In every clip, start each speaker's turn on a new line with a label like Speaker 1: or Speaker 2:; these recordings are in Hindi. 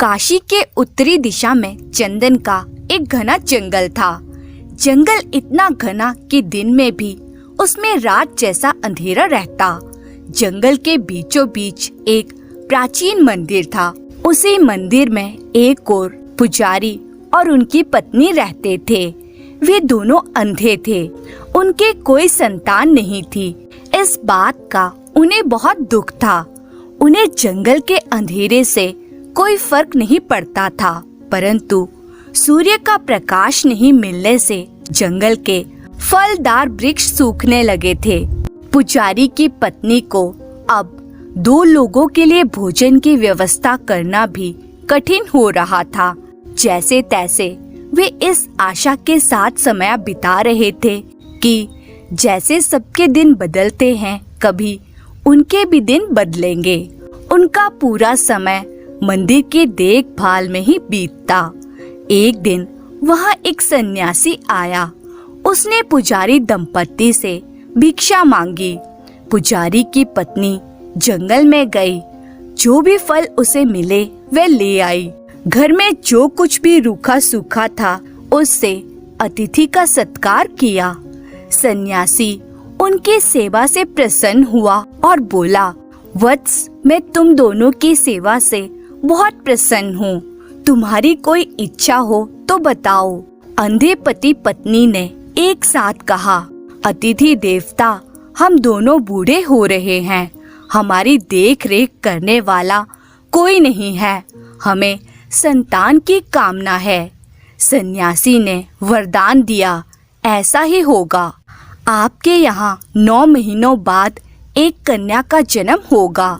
Speaker 1: काशी के उत्तरी दिशा में चंदन का एक घना जंगल था। जंगल इतना घना कि दिन में भी उसमें रात जैसा अंधेरा रहता। जंगल के बीचों बीच एक प्राचीन मंदिर था। उसी मंदिर में एक और पुजारी और उनकी पत्नी रहते थे। वे दोनों अंधे थे। उनके कोई संतान नहीं थी। इस बात का उन्हें बहुत दुख था। उन्हें जंगल के अंधेरे से कोई फर्क नहीं पड़ता था, परंतु सूर्य का प्रकाश नहीं मिलने से जंगल के फलदार वृक्ष सूखने लगे थे। पुजारी की पत्नी को अब 2 लोगों के लिए भोजन की व्यवस्था करना भी कठिन हो रहा था। जैसे तैसे वे इस आशा के साथ समय बिता रहे थे कि जैसे सबके दिन बदलते हैं, कभी उनके भी दिन बदलेंगे। उनका पूरा समय मंदिर के देखभाल में ही बीतता। एक दिन वहाँ एक सन्यासी आया। उसने पुजारी दंपत्ति से भिक्षा मांगी। पुजारी की पत्नी जंगल में गई। जो भी फल उसे मिले वह ले आई। घर में जो कुछ भी रूखा सूखा था उससे अतिथि का सत्कार किया। सन्यासी उनकी सेवा से प्रसन्न हुआ और बोला, वत्स, मैं तुम दोनों की सेवा से बहुत प्रसन्न हूँ। तुम्हारी कोई इच्छा हो तो बताओ। अंधे पति पत्नी ने एक साथ कहा, अतिथि देवता, हम दोनों बूढ़े हो रहे हैं। हमारी देख रेख करने वाला कोई नहीं है। हमें संतान की कामना है। सन्यासी ने वरदान दिया, ऐसा ही होगा। आपके यहाँ 9 महीनों बाद एक कन्या का जन्म होगा।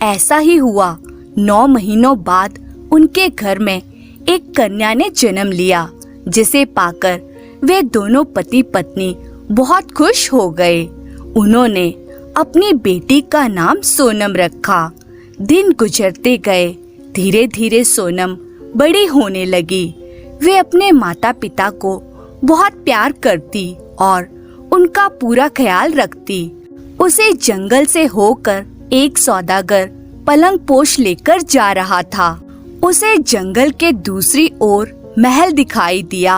Speaker 1: ऐसा ही हुआ। 9 महीनों बाद उनके घर में एक कन्या ने जन्म लिया, जिसे पाकर वे दोनों पति पत्नी बहुत खुश हो गए। उन्होंने अपनी बेटी का नाम सोनम रखा। दिन गुजरते गए। धीरे धीरे सोनम बड़ी होने लगी। वे अपने माता पिता को बहुत प्यार करती और उनका पूरा ख्याल रखती। उसे जंगल से होकर एक सौदागर पलंग पोश लेकर जा रहा था। उसे जंगल के दूसरी ओर महल दिखाई दिया।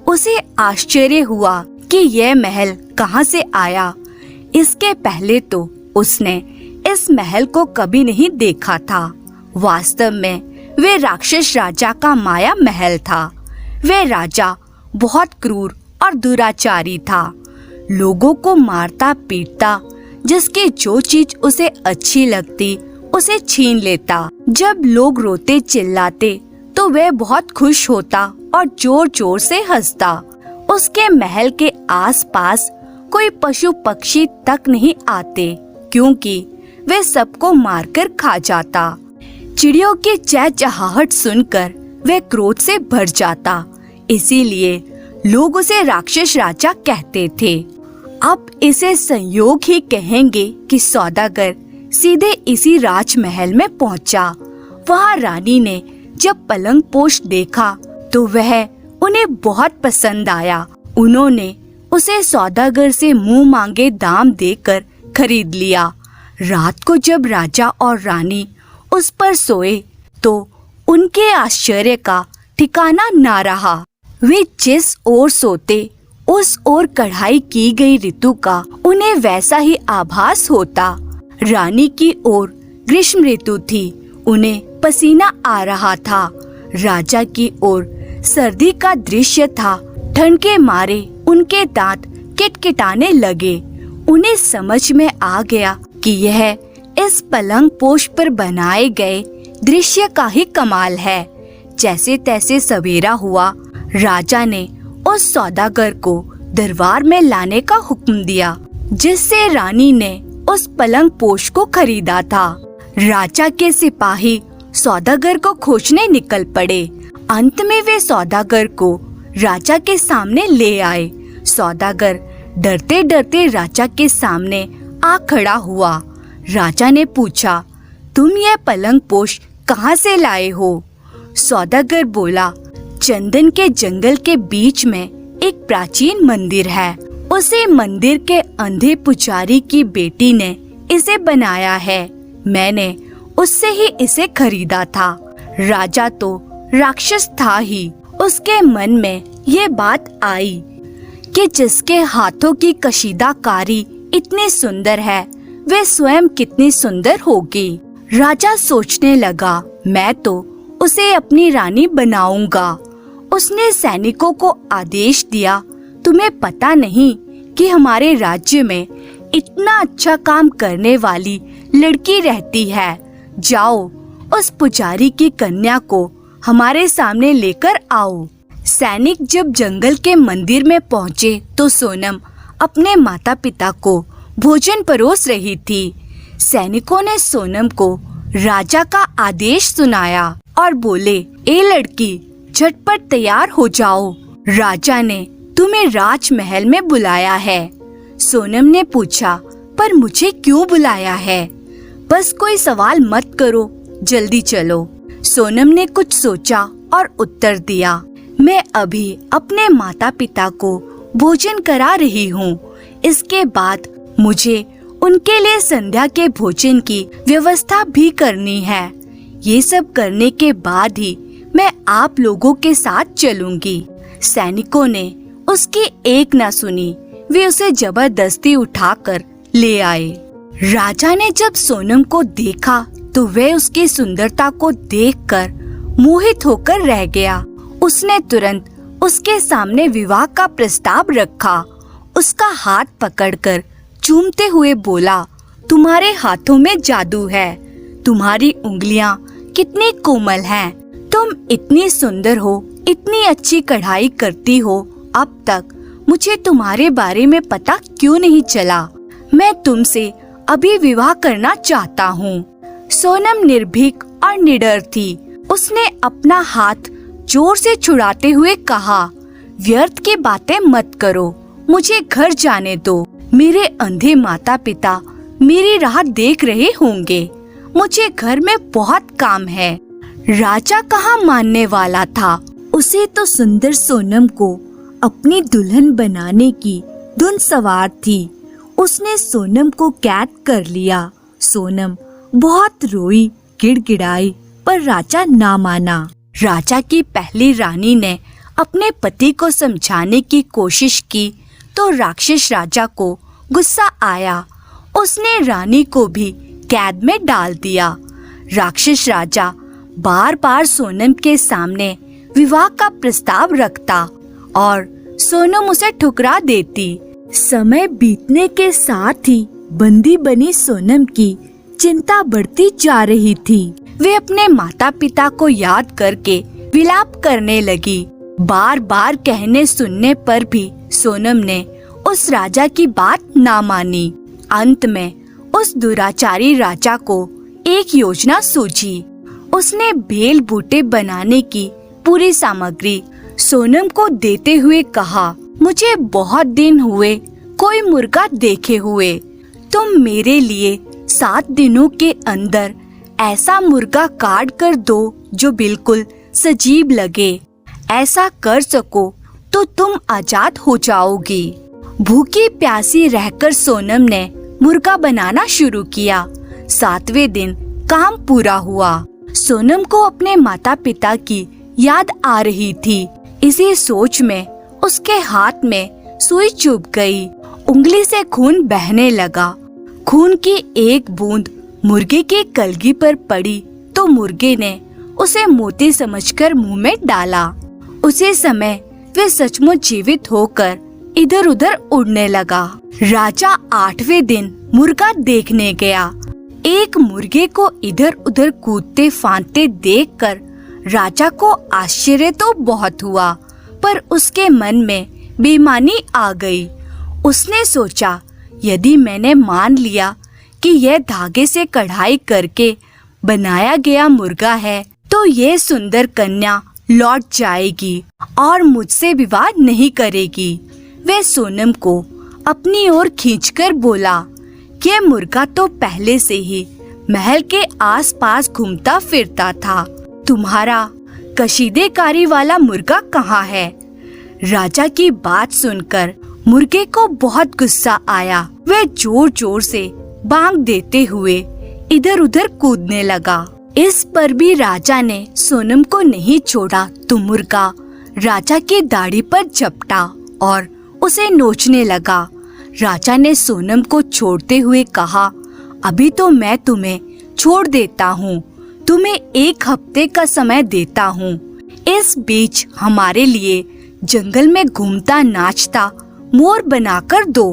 Speaker 1: उसे आश्चर्य हुआ कि यह महल कहाँ से आया। इसके पहले तो उसने इस महल को कभी नहीं देखा था। वास्तव में वे राक्षस राजा का माया महल था। वे राजा बहुत क्रूर और दुराचारी था। लोगों को मारता पीटता, जिसकी जो चीज उसे अच्छी लगती उसे छीन लेता। जब लोग रोते चिल्लाते तो वह बहुत खुश होता और जोर जोर से हंसता। उसके महल के आसपास कोई पशु पक्षी तक नहीं आते, क्योंकि वे सबको मारकर खा जाता। चिड़ियों की चहचहाहट सुनकर वह क्रोध से भर जाता। इसीलिए लोग उसे राक्षस राजा कहते थे। अब इसे संयोग ही कहेंगे कि सौदागर सीधे इसी राजमहल में पहुंचा। वहाँ रानी ने जब पलंग पोश देखा तो वह उन्हें बहुत पसंद आया। उन्होंने उसे सौदागर से मुंह मांगे दाम देकर खरीद लिया। रात को जब राजा और रानी उस पर सोए तो उनके आश्चर्य का ठिकाना ना रहा। वे जिस ओर सोते उस ओर कढ़ाई की गई ऋतु का उन्हें वैसा ही आभास होता। रानी की ओर ग्रीष्म ऋतु थी। उन्हें पसीना आ रहा था। राजा की ओर सर्दी का दृश्य था। ठंड के मारे उनके दांत किटकिटाने लगे। उन्हें समझ में आ गया कि यह इस पलंग पोश पर बनाए गए दृश्य का ही कमाल है। जैसे तैसे सवेरा हुआ। राजा ने उस सौदागर को दरबार में लाने का हुक्म दिया, जिससे रानी ने उस पलंग पोश को खरीदा था। राजा के सिपाही सौदागर को खोजने निकल पड़े। अंत में वे सौदागर को राजा के सामने ले आए। सौदागर डरते डरते राजा के सामने आ खड़ा हुआ। राजा ने पूछा, तुम यह पलंग पोश कहाँ से लाए हो? सौदागर बोला, चंदन के जंगल के बीच में एक प्राचीन मंदिर है। उसे मंदिर के अंधे पुजारी की बेटी ने इसे बनाया है। मैंने उससे ही इसे खरीदा था। राजा तो राक्षस था ही। उसके मन में ये बात आई कि जिसके हाथों की कशीदाकारी इतनी सुंदर है, वे स्वयं कितनी सुंदर होगी। राजा सोचने लगा, मैं तो उसे अपनी रानी बनाऊंगा। उसने सैनिकों को आदेश दिया, तुम्हें पता नहीं कि हमारे राज्य में इतना अच्छा काम करने वाली लड़की रहती है। जाओ उस पुजारी की कन्या को हमारे सामने लेकर आओ। सैनिक जब जंगल के मंदिर में पहुँचे तो सोनम अपने माता पिता को भोजन परोस रही थी। सैनिकों ने सोनम को राजा का आदेश सुनाया और बोले, ए लड़की, झटपट तैयार हो जाओ, राजा ने तुम्हें राजमहल में बुलाया है। सोनम ने पूछा, पर मुझे क्यों बुलाया है? बस कोई सवाल मत करो, जल्दी चलो। सोनम ने कुछ सोचा और उत्तर दिया, मैं अभी अपने माता पिता को भोजन करा रही हूँ। इसके बाद मुझे उनके लिए संध्या के भोजन की व्यवस्था भी करनी है। ये सब करने के बाद ही मैं आप लोगों के साथ चलूंगी। सैनिकों ने उसकी एक न सुनी, वे उसे जबरदस्ती उठाकर ले आए। राजा ने जब सोनम को देखा तो वह उसकी सुंदरता को देखकर मोहित होकर रह गया। उसने तुरंत उसके सामने विवाह का प्रस्ताव रखा। उसका हाथ पकड़कर चूमते हुए बोला, तुम्हारे हाथों में जादू है, तुम्हारी उंगलियां कितनी कोमल हैं, तुम इतनी सुंदर हो, इतनी अच्छी कढ़ाई करती हो, अब तक मुझे तुम्हारे बारे में पता क्यों नहीं चला? मैं तुमसे अभी विवाह करना चाहता हूँ। सोनम निर्भीक और निडर थी। उसने अपना हाथ जोर से छुड़ाते हुए कहा, व्यर्थ की बातें मत करो, मुझे घर जाने दो। मेरे अंधे माता पिता मेरी राह देख रहे होंगे, मुझे घर में बहुत काम है। राजा कहाँ मानने वाला था। उसे तो सुंदर सोनम को अपनी दुल्हन बनाने की धुन सवार थी। उसने सोनम को कैद कर लिया। सोनम बहुत रोई, गिड़गिड़ाई, पर राजा ना माना। राजा की पहली रानी ने अपने पति को समझाने की कोशिश की तो राक्षस राजा को गुस्सा आया। उसने रानी को भी कैद में डाल दिया। राक्षस राजा बार बार सोनम के सामने विवाह का प्रस्ताव रखता और सोनम उसे ठुकरा देती। समय बीतने के साथ ही बंदी बनी सोनम की चिंता बढ़ती जा रही थी। वे अपने माता पिता को याद करके विलाप करने लगी। बार बार कहने सुनने पर भी सोनम ने उस राजा की बात ना मानी। अंत में उस दुराचारी राजा को एक योजना सूझी। उसने बेल बूटे बनाने की पूरी सामग्री सोनम को देते हुए कहा, मुझे बहुत दिन हुए कोई मुर्गा देखे हुए। तुम मेरे लिए 7 दिनों के अंदर ऐसा मुर्गा काट कर दो जो बिल्कुल सजीव लगे। ऐसा कर सको तो तुम आजाद हो जाओगी। भूखी प्यासी रहकर सोनम ने मुर्गा बनाना शुरू किया। 7वें दिन काम पूरा हुआ। सोनम को अपने माता पिता की याद आ रही थी। इसी सोच में उसके हाथ में सुई चुभ गई। उंगली से खून बहने लगा। खून की एक बूंद मुर्गे की कलगी पर पड़ी तो मुर्गे ने उसे मोती समझकर मुंह में डाला। उसी समय वे सचमुच जीवित होकर इधर उधर उड़ने लगा। राजा 8वें दिन मुर्गा देखने गया। एक मुर्गे को इधर उधर कूदते फांदते देखकर राजा को आश्चर्य तो बहुत हुआ, पर उसके मन में बेईमानी आ गई। उसने सोचा, यदि मैंने मान लिया कि यह धागे से कढ़ाई करके बनाया गया मुर्गा है, तो यह सुंदर कन्या लौट जाएगी और मुझसे विवाह नहीं करेगी। वह सोनम को अपनी ओर खींचकर बोला, यह मुर्गा तो पहले से ही महल के आसपास घूमता फिरता था। तुम्हारा कशीदेकारी वाला मुर्गा कहाँ है? राजा की बात सुनकर मुर्गे को बहुत गुस्सा आया। वह जोर जोर से बांग देते हुए इधर उधर कूदने लगा। इस पर भी राजा ने सोनम को नहीं छोड़ा तो मुर्गा राजा की दाढ़ी पर झपटा और उसे नोचने लगा। राजा ने सोनम को छोड़ते हुए कहा, अभी तो मैं तुम्हें छोड़ देता हूँ, तुम्हें 1 हफ्ते का समय देता हूँ। इस बीच हमारे लिए जंगल में घूमता नाचता मोर बनाकर दो,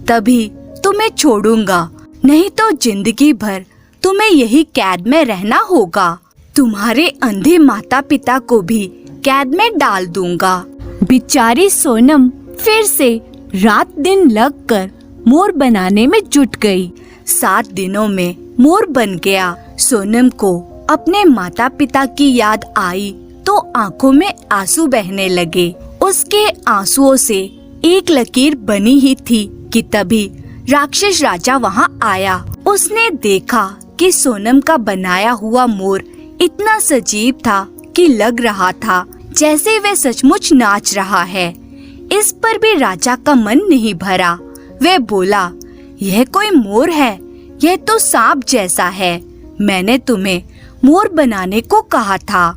Speaker 1: तभी तुम्हें छोड़ूंगा, नहीं तो जिंदगी भर तुम्हें यही कैद में रहना होगा। तुम्हारे अंधे माता पिता को भी कैद में डाल दूंगा। बेचारी सोनम फिर से रात दिन लगकर मोर बनाने में जुट गई। 7 दिनों में मोर बन गया। सोनम को अपने माता पिता की याद आई तो आंखों में आंसू बहने लगे। उसके आंसुओं से एक लकीर बनी ही थी कि तभी राक्षस राजा वहां आया। उसने देखा कि सोनम का बनाया हुआ मोर इतना सजीव था कि लग रहा था जैसे वह सचमुच नाच रहा है। इस पर भी राजा का मन नहीं भरा। वह बोला, यह कोई मोर है? यह तो सांप जैसा है। मैंने तुम्हें मोर बनाने को कहा था।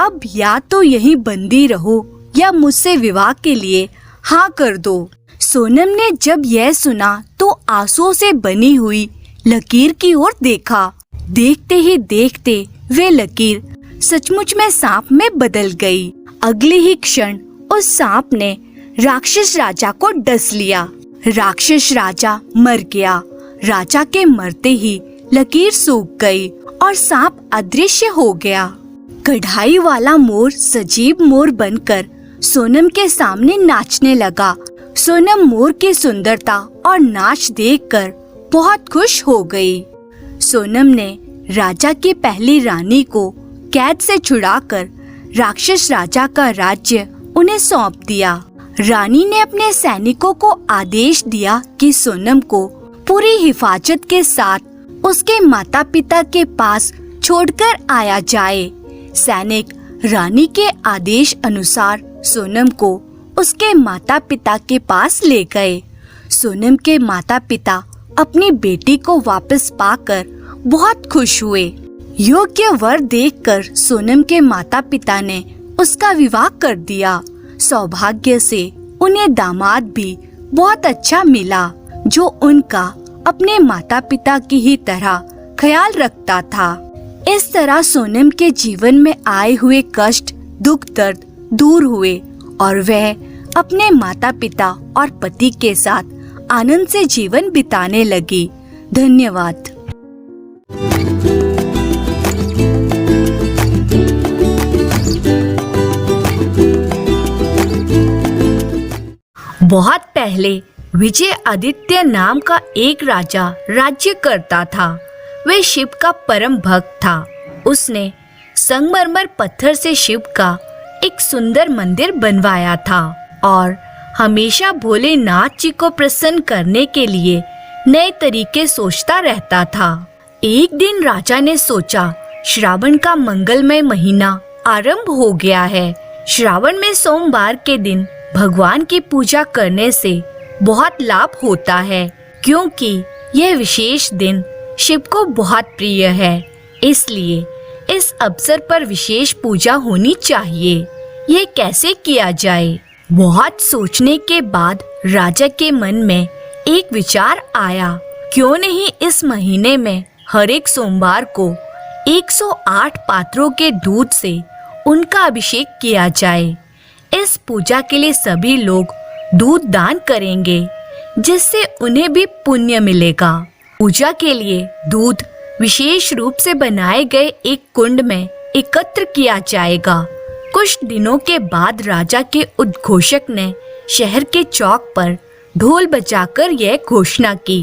Speaker 1: अब या तो यहीं बंदी रहो या मुझसे विवाह के लिए हाँ कर दो। सोनम ने जब यह सुना तो आंसुओं से बनी हुई लकीर की ओर देखा। देखते ही देखते वे लकीर सचमुच में सांप में बदल गई। अगले ही क्षण उस सांप ने राक्षस राजा को डस लिया। राक्षस राजा मर गया। राजा के मरते ही लकीर सूख गई और सांप अदृश्य हो गया। कढ़ाई वाला मोर सजीव मोर बनकर सोनम के सामने नाचने लगा। सोनम मोर की सुंदरता और नाच देखकर बहुत खुश हो गई। सोनम ने राजा की पहली रानी को कैद से छुड़ाकर राक्षस राजा का राज्य उन्हें सौंप दिया। रानी ने अपने सैनिकों को आदेश दिया कि सोनम को पूरी हिफाजत के साथ उसके माता पिता के पास छोड़कर आया जाए। सैनिक रानी के आदेश अनुसार सोनम को उसके माता पिता के पास ले गए। सोनम के माता पिता अपनी बेटी को वापस पाकर बहुत खुश हुए। योग्य वर देखकर सोनम के माता पिता ने उसका विवाह कर दिया। सौभाग्य से उन्हें दामाद भी बहुत अच्छा मिला जो उनका अपने माता पिता की ही तरह ख्याल रखता था। इस तरह सोनम के जीवन में आए हुए कष्ट, दुख, दर्द दूर हुए और वह अपने माता पिता और पति के साथ आनंद से जीवन बिताने लगी। धन्यवाद। बहुत पहले विजय आदित्य नाम का एक राजा राज्य करता था। वह शिव का परम भक्त था। उसने संगमरमर पत्थर से शिव का एक सुंदर मंदिर बनवाया था और हमेशा भोलेनाथ जी को प्रसन्न करने के लिए नए तरीके सोचता रहता था। एक दिन राजा ने सोचा, श्रावण का मंगलमय महीना आरंभ हो गया है। श्रावण में सोमवार के दिन भगवान की पूजा करने से बहुत लाभ होता है, क्योंकि यह विशेष दिन शिव को बहुत प्रिय है। इसलिए इस अवसर पर विशेष पूजा होनी चाहिए। यह कैसे किया जाए? बहुत सोचने के बाद राजा के मन में एक विचार आया, क्यों नहीं इस महीने में हर एक सोमवार को 108 पात्रों के दूध से उनका अभिषेक किया जाए। इस पूजा के लिए सभी लोग दूध दान करेंगे, जिससे उन्हें भी पुण्य मिलेगा। पूजा के लिए दूध विशेष रूप से बनाए गए एक कुंड में एकत्र किया जाएगा। कुछ दिनों के बाद राजा के उद्घोषक ने शहर के चौक पर ढोल बजाकर यह घोषणा की,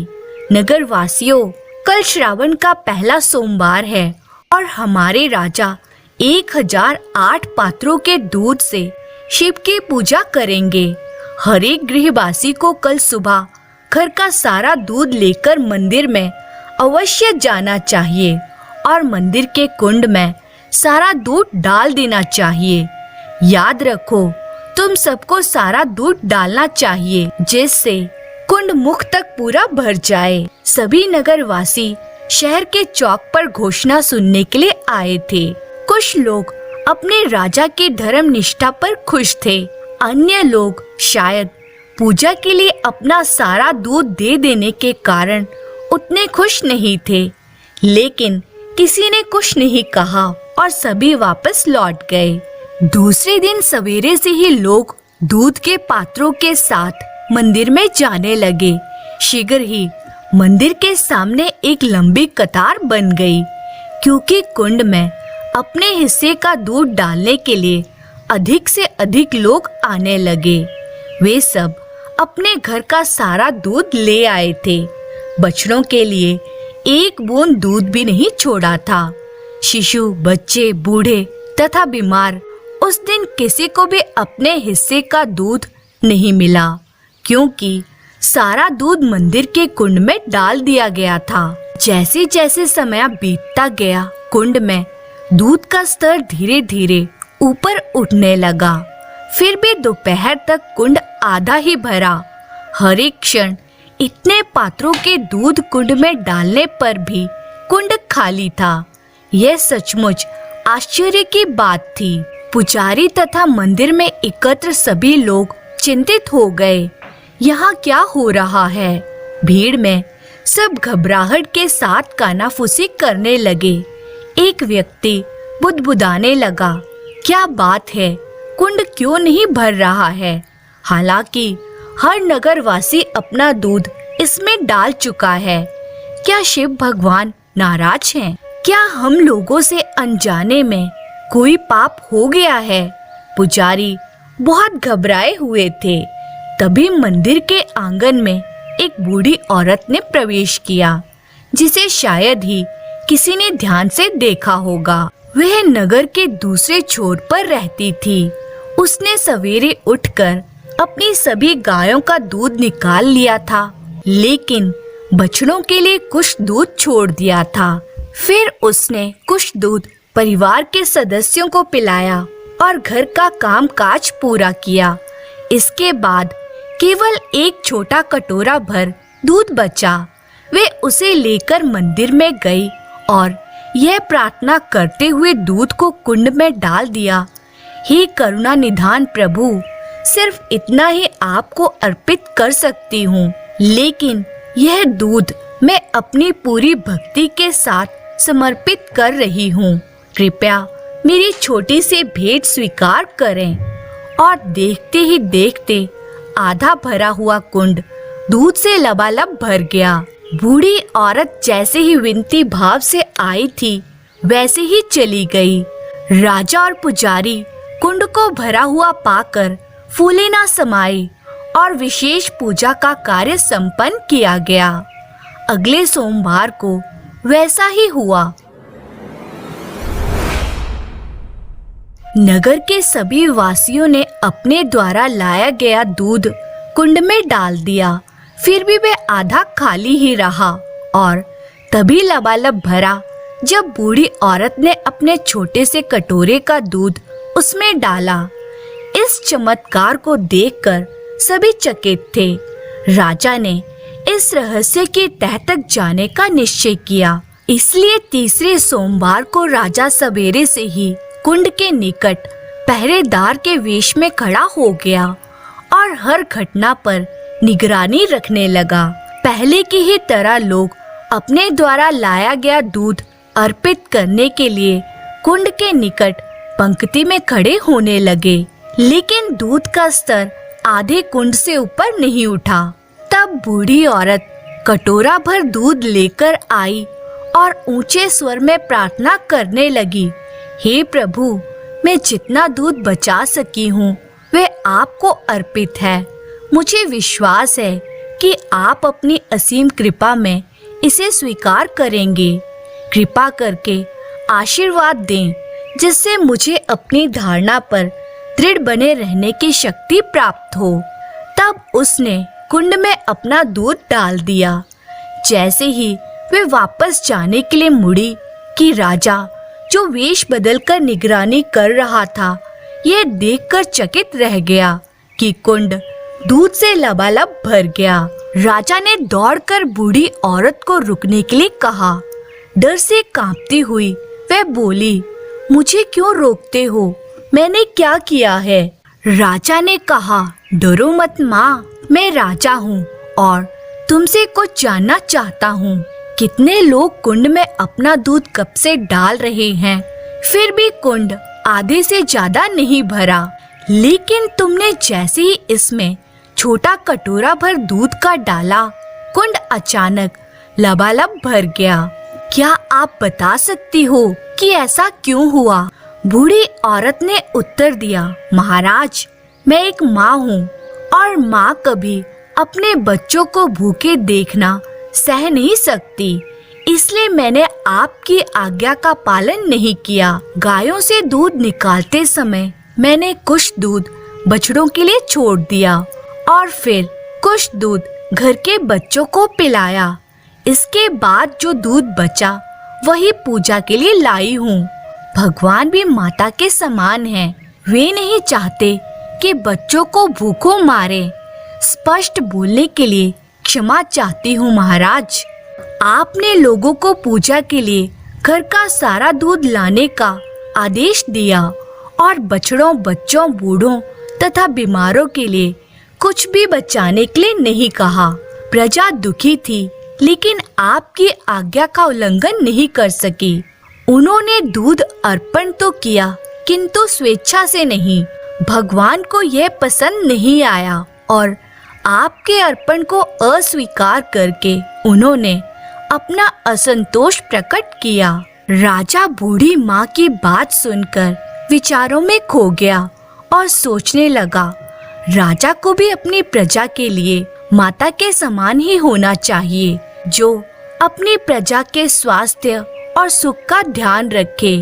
Speaker 1: नगर वासियों, कल श्रावण का पहला सोमवार है और हमारे राजा 1008 पात्रों के दूध से शिव की पूजा करेंगे। हर एक गृहवासी को कल सुबह घर का सारा दूध लेकर मंदिर में अवश्य जाना चाहिए और मंदिर के कुंड में सारा दूध डाल देना चाहिए। याद रखो, तुम सबको सारा दूध डालना चाहिए, जिससे कुंड मुख तक पूरा भर जाए। सभी नगरवासी शहर के चौक पर घोषणा सुनने के लिए आए थे। कुछ लोग अपने राजा की धर्म निष्ठा पर खुश थे, अन्य लोग शायद पूजा के लिए अपना सारा दूध दे देने के कारण उतने खुश नहीं थे। लेकिन किसी ने कुछ नहीं कहा और सभी वापस लौट गए। दूसरे दिन सवेरे से ही लोग दूध के पात्रों के साथ मंदिर में जाने लगे। शीघ्र ही मंदिर के सामने एक लंबी कतार बन गई, क्योंकि कुंड में अपने हिस्से का दूध डालने के लिए अधिक से अधिक लोग आने लगे। वे सब अपने घर का सारा दूध ले आए थे। बछड़ों के लिए एक बूंद दूध भी नहीं छोड़ा था। शिशु, बच्चे, बूढ़े तथा बीमार, उस दिन किसी को भी अपने हिस्से का दूध नहीं मिला, क्योंकि सारा दूध मंदिर के कुंड में डाल दिया गया था। जैसे जैसे समय बीतता गया, कुंड में दूध का स्तर धीरे धीरे ऊपर उठने लगा। फिर भी दोपहर तक कुंड आधा ही भरा। हर एक क्षण इतने पात्रों के दूध कुंड में डालने पर भी कुंड खाली था। यह सचमुच आश्चर्य की बात थी। पुजारी तथा मंदिर में एकत्र सभी लोग चिंतित हो गए। यहाँ क्या हो रहा है? भीड़ में सब घबराहट के साथ कानाफूसी करने लगे। एक व्यक्ति बुदबुदाने लगा, क्या बात है, कुंड क्यों नहीं भर रहा है? हालांकि हर नगरवासी अपना दूध इसमें डाल चुका है। क्या शिव भगवान नाराज हैं? क्या हम लोगों से अनजाने में कोई पाप हो गया है? पुजारी बहुत घबराए हुए थे। तभी मंदिर के आंगन में एक बूढ़ी औरत ने प्रवेश किया, जिसे शायद ही किसी ने ध्यान से देखा होगा। वह नगर के दूसरे छोर पर रहती थी। उसने सवेरे उठकर अपनी सभी गायों का दूध निकाल लिया था, लेकिन बछड़ों के लिए कुछ दूध छोड़ दिया था। फिर उसने कुछ दूध परिवार के सदस्यों को पिलाया और घर का काम काज पूरा किया। इसके बाद केवल एक छोटा कटोरा भर दूध बचा। वे उसे लेकर मंदिर में गई और यह प्रार्थना करते हुए दूध को कुंड में डाल दिया, हे करुणा निधान प्रभु, सिर्फ इतना ही आपको अर्पित कर सकती हूँ, लेकिन यह दूध मैं अपनी पूरी भक्ति के साथ समर्पित कर रही हूँ। कृपया मेरी छोटी सी भेंट स्वीकार करें। और देखते ही देखते आधा भरा हुआ कुंड दूध से लबालब भर गया। बूढ़ी औरत जैसे ही विनती भाव से आई थी, वैसे ही चली गई। राजा और पुजारी कुंड को भरा हुआ पाकर फूले ना समाये और विशेष पूजा का कार्य संपन्न किया गया। अगले सोमवार को वैसा ही हुआ। नगर के सभी वासियों ने अपने द्वारा लाया गया दूध कुंड में डाल दिया। फिर भी वह आधा खाली ही रहा और तभी लबालब भरा जब बूढ़ी औरत ने अपने छोटे से कटोरे का दूध उसमें डाला। इस चमत्कार को देखकर सभी चकित थे। राजा ने इस रहस्य की तह तक जाने का निश्चय किया। इसलिए तीसरे सोमवार को राजा सवेरे से ही कुंड के निकट पहरेदार के वेश में खड़ा हो गया और हर घटना पर निगरानी रखने लगा। पहले की ही तरह लोग अपने द्वारा लाया गया दूध अर्पित करने के लिए कुंड के निकट पंक्ति में खड़े होने लगे, लेकिन दूध का स्तर आधे कुंड से ऊपर नहीं उठा। तब बूढ़ी औरत कटोरा भर दूध लेकर आई और ऊंचे स्वर में प्रार्थना करने लगी, हे प्रभु, मैं जितना दूध बचा सकी हूँ वह आपको अर्पित है। मुझे विश्वास है कि आप अपनी असीम कृपा में इसे स्वीकार करेंगे। कृपा करके आशीर्वाद दें, जिससे मुझे अपनी धारणा पर दृढ़ बने रहने की शक्ति प्राप्त हो। तब उसने कुंड में अपना दूध डाल दिया। जैसे ही वे वापस जाने के लिए मुड़ी कि राजा, जो वेश बदलकर निगरानी कर रहा था, यह देखकर चकित रह गया कि कुंड दूध से लबालब भर गया। राजा ने दौड़कर बूढ़ी औरत को रुकने के लिए कहा, डर से कांपती हुई वह बोली, मुझे क्यों रोकते हो? मैंने क्या किया है? राजा ने कहा, डरो मत माँ, मैं राजा हूँ और तुमसे कुछ जानना चाहता हूँ। कितने लोग कुंड में अपना दूध कब से डाल रहे हैं, फिर भी कुंड आधे से ज्यादा नहीं भरा, लेकिन तुमने जैसे ही इसमें छोटा कटोरा भर दूध का डाला, कुंड अचानक लबालब भर गया। क्या आप बता सकती हो कि ऐसा क्यों हुआ? बूढ़ी औरत ने उत्तर दिया, महाराज, मैं एक माँ हूँ और माँ कभी अपने बच्चों को भूखे देखना सह नहीं सकती, इसलिए मैंने आपकी आज्ञा का पालन नहीं किया। गायों से दूध निकालते समय मैंने कुछ दूध बछड़ों के लिए छोड़ दिया और फिर कुछ दूध घर के बच्चों को पिलाया। इसके बाद जो दूध बचा वही पूजा के लिए लाई हूँ। भगवान भी माता के समान हैं, वे नहीं चाहते कि बच्चों को भूखों मारे। स्पष्ट बोलने के लिए क्षमा चाहती हूँ महाराज। आपने लोगों को पूजा के लिए घर का सारा दूध लाने का आदेश दिया और बछड़ों, बच्चों, बूढ़ों तथा बीमारों के लिए कुछ भी बचाने के लिए नहीं कहा। प्रजा दुखी थी, लेकिन आपकी आज्ञा का उल्लंघन नहीं कर सकी। उन्होंने दूध अर्पण तो किया, किंतु स्वेच्छा से नहीं। भगवान को यह पसंद नहीं आया और आपके अर्पण को अस्वीकार करके उन्होंने अपना असंतोष प्रकट किया। राजा बूढ़ी माँ की बात सुनकर विचारों में खो गया और सोचने लगा, राजा को भी अपनी प्रजा के लिए माता के समान ही होना चाहिए, जो अपनी प्रजा के स्वास्थ्य और सुख का ध्यान रखे।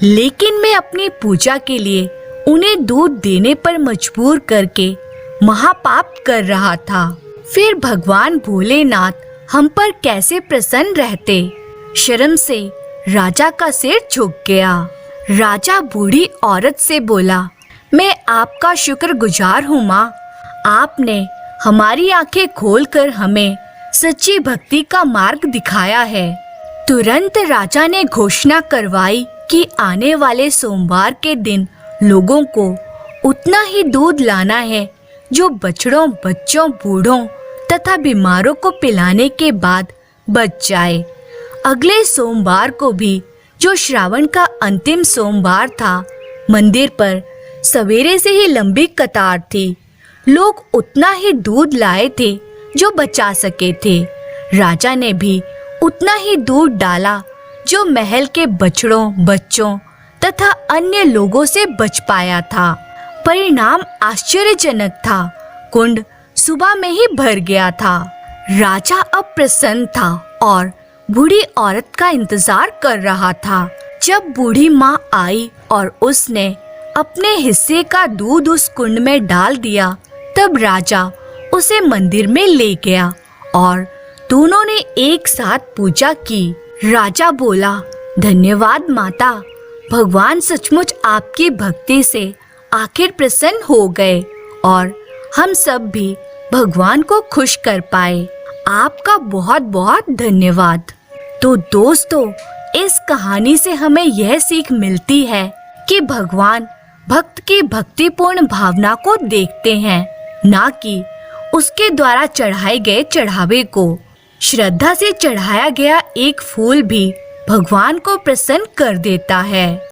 Speaker 1: लेकिन मैं अपनी पूजा के लिए उन्हें दूध देने पर मजबूर करके महापाप कर रहा था। फिर भगवान भोलेनाथ हम पर कैसे प्रसन्न रहते। शर्म से राजा का सिर झुक गया। राजा बूढ़ी औरत से बोला, मैं आपका शुक्रगुजार हूँ माँ, आपने हमारी आंखें खोलकर हमें सच्ची भक्ति का मार्ग दिखाया है। तुरंत राजा ने घोषणा करवाई कि आने वाले सोमवार के दिन लोगों को उतना ही दूध लाना है जो बछड़ों, बच्चों, बूढ़ों तथा बीमारों को पिलाने के बाद बच जाए। अगले सोमवार को भी, जो श्रावण का अंतिम सोमवार था, मंदिर पर सवेरे से ही लंबी कतार थी। लोग उतना ही दूध लाए थे जो बचा सके थे। राजा ने भी उतना ही दूध डाला जो महल के बछड़ों, बच्चों तथा अन्य लोगों से बच पाया था। परिणाम आश्चर्यजनक था। कुंड सुबह में ही भर गया था। राजा अब प्रसन्न था और बूढ़ी औरत का इंतजार कर रहा था। जब बूढ़ी माँ आई और उसने अपने हिस्से का दूध उस कुंड में डाल दिया, तब राजा उसे मंदिर में ले गया और दोनों ने एक साथ पूजा की। राजा बोला, धन्यवाद माता, भगवान सचमुच आपकी भक्ति से आखिर प्रसन्न हो गए और हम सब भी भगवान को खुश कर पाए। आपका बहुत बहुत धन्यवाद। तो दोस्तों, इस कहानी से हमें यह सीख मिलती है कि भगवान भक्त की भक्तिपूर्ण भावना को देखते हैं, ना कि उसके द्वारा चढ़ाए गए चढ़ावे को। श्रद्धा से चढ़ाया गया एक फूल भी भगवान को प्रसन्न कर देता है।